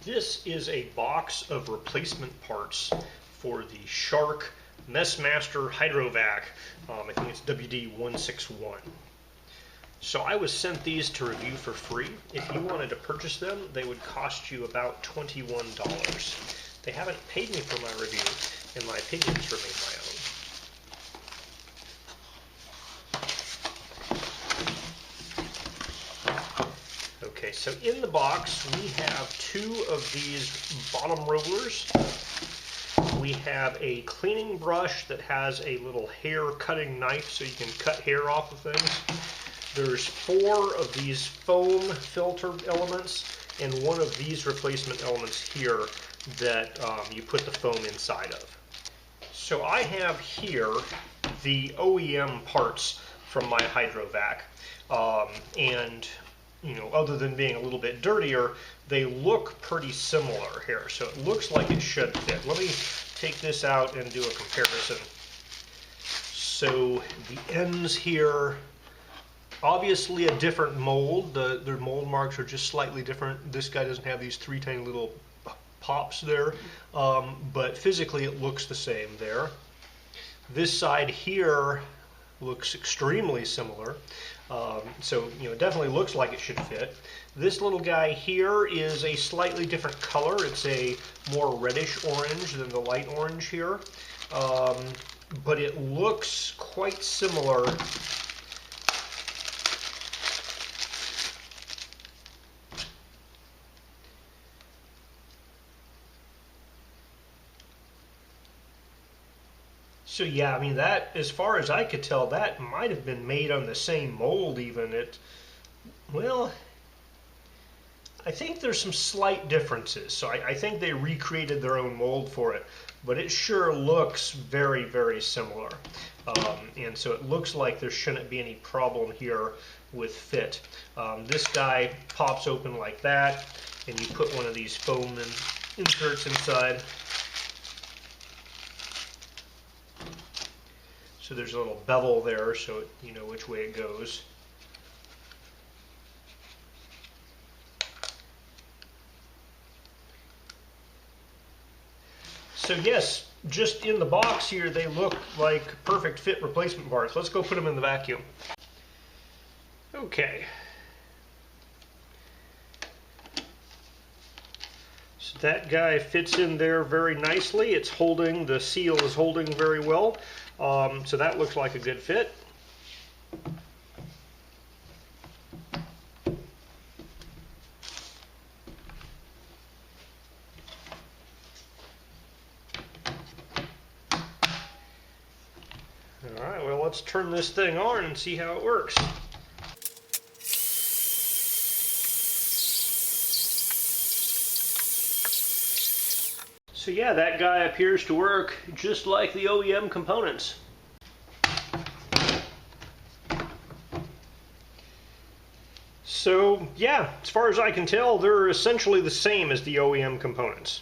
This is a box of replacement parts for the Shark MessMaster HydroVac. I think it's WD161. So I was sent these to review for free. If you wanted to purchase them, they would cost you about $21. They haven't paid me for my review, and my opinions remain my own. Okay, so in the box we have two of these bottom rollers. We have a cleaning brush that has a little hair cutting knife so you can cut hair off of things. There's four of these foam filter elements and one of these replacement elements here that you put the foam inside of. So I have here the OEM parts from my HydroVac, and you know, other than being a little bit dirtier, they look pretty similar here. So it looks like it should fit. Let me take this out and do a comparison. So the ends here, obviously a different mold. Their mold marks are just slightly different. This guy doesn't have these three tiny little pops there, but physically it looks the same there. This side here looks extremely similar. So, you know, it definitely looks like it should fit. This little guy here is a slightly different color. It's a more reddish orange than the light orange here. But it looks quite similar. So yeah, I mean, that, as far as I could tell, that might have been made on the same mold even. Well, I think there's some slight differences. So I think they recreated their own mold for it, but it sure looks very, very similar. And so it looks like there shouldn't be any problem here with fit. This guy pops open like that, and you put one of these foam inserts inside. So there's a little bevel there, so you know which way it goes. So yes, just in the box here, they look like perfect fit replacement parts. Let's go put them in the vacuum. Okay. So that guy fits in there very nicely. It's holding, the seal is holding very well. So that looks like a good fit. All right, well, let's turn this thing on and see how it works. So yeah, that guy appears to work just like the OEM components. So yeah, as far as I can tell, they're essentially the same as the OEM components.